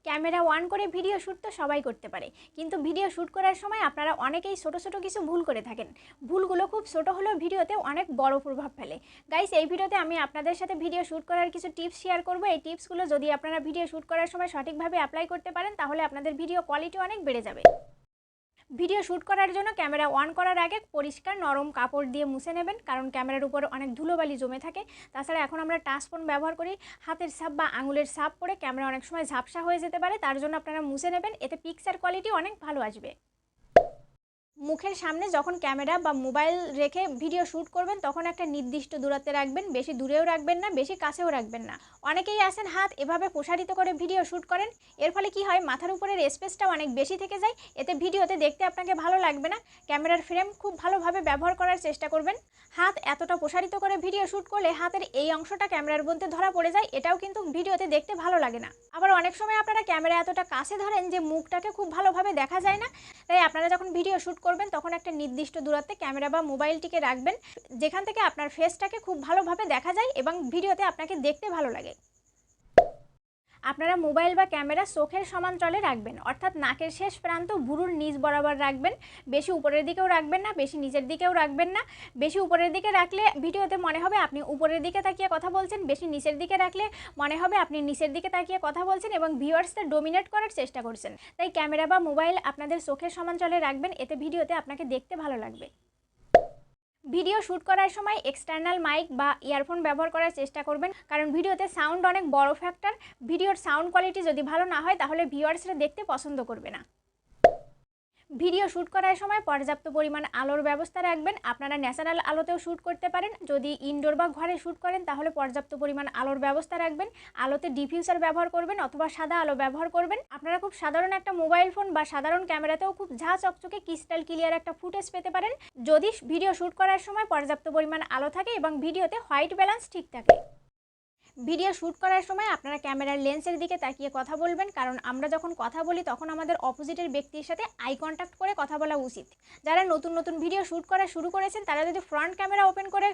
Camera on করে video shoot তো সবাই করতে পারে, কিন্তু ভিডিও শ্যুট করার সময় আপনারা অনেকেই ছোট ছোট কিছু ভুল করে থাকেন। ভুলগুলো খুব ছোট হলেও ভিডিওতে অনেক বড় প্রভাব ফেলে। গাইস, এই ভিডিওতে আমি আপনাদের সাথে ভিডিও শ্যুট করার কিছু টিপস শেয়ার করব। এই টিপসগুলো যদি আপনারা ভিডিও শ্যুট করার সময় সঠিকভাবে অ্যাপ্লাই করতে পারেন তাহলে আপনাদের ভিডিও কোয়ালিটি অনেক বেড়ে যাবে। ভিডিও শ্যুট করার জন্য ক্যামেরা অন করার আগে পরিষ্কার নরম কাপড় দিয়ে মুছে নেবেন, কারণ ক্যামেরার উপর অনেক ধুলোবালি জমে থাকে। তাছাড়া এখন আমরা টাচ ফোন ব্যবহার করি, হাতের ছাপ বা আঙুলের ছাপ পড়ে ক্যামেরা অনেক সময় ঝাপসা হয়ে যেতে পারে, তার জন্য আপনারা মুছে নেবেন, এতে পিকচার কোয়ালিটি অনেক ভালো আসবে। মুখের সামনে যখন ক্যামেরা বা মোবাইল রেখে ভিডিও শ্যুট করবেন তখন একটা নির্দিষ্ট দূরত্বে রাখবেন, বেশি দূরেও রাখবেন না, বেশি কাছেও রাখবেন না। অনেকেই আছেন হাত এভাবে প্রসারিত করে ভিডিও শ্যুট করেন, এর ফলে কি হয়, মাথার উপরের স্পেসটা অনেক বেশি থেকে যায়, এতে ভিডিওতে দেখতে আপনাকে ভালো লাগবে না। ক্যামেরার ফ্রেম খুব ভালোভাবে ব্যবহার করার চেষ্টা করবেন। হাত এতটা প্রসারিত করে ভিডিও শ্যুট করলে হাতের এই অংশটা ক্যামেরার মধ্যে ধরা পড়ে যায়, এটাও কিন্তু ভিডিওতে দেখতে ভালো লাগে না। আবার অনেক সময় আপনারা ক্যামেরা এতটা কাছে ধরেন যে মুখটাকে খুব ভালোভাবে দেখা যায় না, তাই আপনারা যখন ভিডিও শ্যুট করবেন তখন একটা নির্দিষ্ট দূরত্বে ক্যামেরা বা মোবাইলটিকে রাখবেন, যেখান থেকে আপনার ফেসটাকে খুব ভালোভাবে দেখা যায় এবং ভিডিওতে আপনাকে দেখতে ভালো লাগে। আপনারা মোবাইল বা ক্যামেরা চোখের সমান্তরালে রাখবেন, অর্থাৎ নাকের শেষ প্রান্ত ভুরুর নিচ বরাবর রাখবেন। বেশি উপরের দিকেও রাখবেন না, বেশি নিচের দিকেও রাখবেন না। বেশি উপরের দিকে রাখলে ভিডিওতে মনে হবে আপনি উপরের দিকে তাকিয়ে কথা বলছেন, বেশি নিচের দিকে রাখলে মনে হবে আপনি নিচের দিকে তাকিয়ে কথা বলছেন এবং ভিউয়ার্সদের ডোমিনেট করার চেষ্টা করছেন। তাই ক্যামেরা বা মোবাইল আপনাদের চোখের সমান্তরালে রাখবেন, এতে ভিডিওতে আপনাকে দেখতে ভালো লাগবে। ভিডিও শ্যুট করার সময় এক্সটার্নাল মাইক বা ইয়ারফোন ব্যবহার করার চেষ্টা করবেন, কারণ ভিডিওতে সাউন্ড অনেক বড় ফ্যাক্টর। ভিডিওর সাউন্ড কোয়ালিটি যদি ভালো না হয় তাহলে ভিউয়ার্সরা দেখতে পছন্দ করবে না। ভিডিও শ্যুট করার সময় পর্যাপ্ত পরিমাণ আলোর ব্যবস্থা রাখবেন। আপনারা ন্যাচারাল আলোতেও শ্যুট করতে পারেন, যদি ইনডোর বা ঘরে শ্যুট করেন তাহলে পর্যাপ্ত পরিমাণ আলোর ব্যবস্থা রাখবেন। আলোতে ডিফিউজার ব্যবহার করবেন অথবা সাদা আলো ব্যবহার করবেন। আপনারা খুব সাধারণ একটা মোবাইল ফোন বা সাধারণ ক্যামেরাতেও খুব ঝা চকচকে ক্রিস্টাল ক্লিয়ার একটা ফুটেজ পেতে পারেন, যদি ভিডিও শ্যুট করার সময় পর্যাপ্ত পরিমাণ আলো থাকে এবং ভিডিওতে হোয়াইট ব্যালেন্স ঠিক থাকে। ভিডিও শ্যুট করার সময় আপনারা ক্যামেরার লেন্সের দিকে তাকিয়ে কথা বলবেন, কারণ আমরা যখন কথা বলি তখন আমাদের অপোজিটের ব্যক্তির সাথে আই কন্ট্যাক্ট করে কথা বলা উচিত। যারা নতুন নতুন ভিডিও শ্যুট করা শুরু করেছেন তারা যদি ফ্রন্ট ক্যামেরা ওপেন করে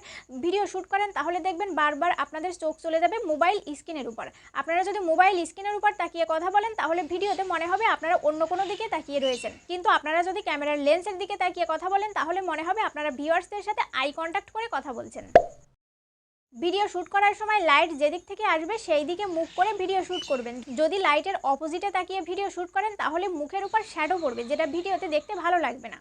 ভিডিও শ্যুট করেন তাহলে দেখবেন বারবার আপনাদের চোখ চলে যাবে মোবাইল স্ক্রিনের উপর। আপনারা যদি মোবাইল স্ক্রিনের উপর তাকিয়ে কথা বলেন তাহলে ভিডিওতে মনে হবে আপনারা অন্য কোনো দিকে তাকিয়ে রয়েছেন, কিন্তু আপনারা যদি ক্যামেরার লেন্সের দিকে তাকিয়ে কথা বলেন তাহলে মনে হবে আপনারা ভিউয়ার্সদের সাথে আই কন্ট্যাক্ট করে কথা বলছেন। ভিডিও শ্যুট করার সময় লাইট যেদিক থেকে আসবে সেই দিকে মুখ করে ভিডিও শ্যুট করবেন। যদি লাইটের অপোজিটে তাকিয়ে ভিডিও শ্যুট করেন তাহলে মুখের উপর শ্যাডো পড়বে, যেটা ভিডিওতে দেখতে ভালো লাগবে না।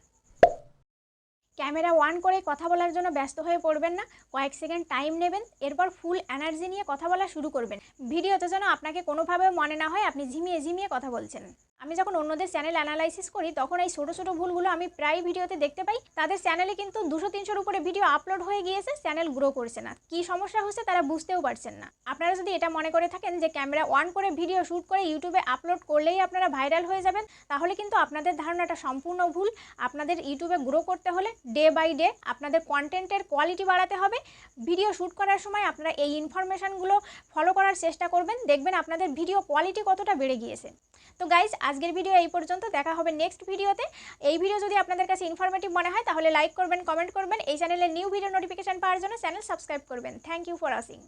ক্যামেরা অন করে কথা বলার জন্য ব্যস্ত হয়ে পড়বেন না, কয়েক সেকেন্ড টাইম নেবেন, এরপর ফুল এনার্জি নিয়ে কথা বলা শুরু করবেন। ভিডিওতে যেন আপনাকে কোনোভাবে মনে না হয় আপনি ঝিমিয়ে ঝিমিয়ে কথা বলছেন। আমি যখন অন্যদের চ্যানেল অ্যানালাইসিস করি তখন এই ছোটো ছোটো ভুলগুলো আমি প্রায় ভিডিওতে দেখতে পাই। তাদের চ্যানেলে কিন্তু 200-300-র উপরে ভিডিও আপলোড হয়ে গিয়েছে, চ্যানেল গ্রো করছে না। কী সমস্যা হচ্ছে তারা বুঝতেও পারছেন না। আপনারা যদি এটা মনে করে থাকেন যে ক্যামেরা অন করে ভিডিও শ্যুট করে ইউটিউবে আপলোড করলেই আপনারা ভাইরাল হয়ে যাবেন, তাহলে কিন্তু আপনাদের ধারণাটা সম্পূর্ণ ভুল। আপনাদের ইউটিউবে গ্রো করতে হলে ডে বাই ডে আপনাদের কন্টেন্টের কোয়ালিটি বাড়াতে হবে। ভিডিও শ্যুট করার সময় আপনারা এই ইনফরমেশানগুলো ফলো করার চেষ্টা করবেন, দেখবেন আপনাদের ভিডিও কোয়ালিটি কতটা বেড়ে গিয়েছে। তো গাইজ, আজকের ভিডিও এই পর্যন্ত, দেখা হবে নেক্সট ভিডিওতে। এই ভিডিও যদি আপনাদের কাছে ইনফরমেটিভ মনে হয় তাহলে লাইক করবেন, কমেন্ট করবেন, এই চ্যানেলের নিউ ভিডিও নোটিফিকেশন পাওয়ার জন্য চ্যানেল সাবস্ক্রাইব করবেন। Thank you for watching.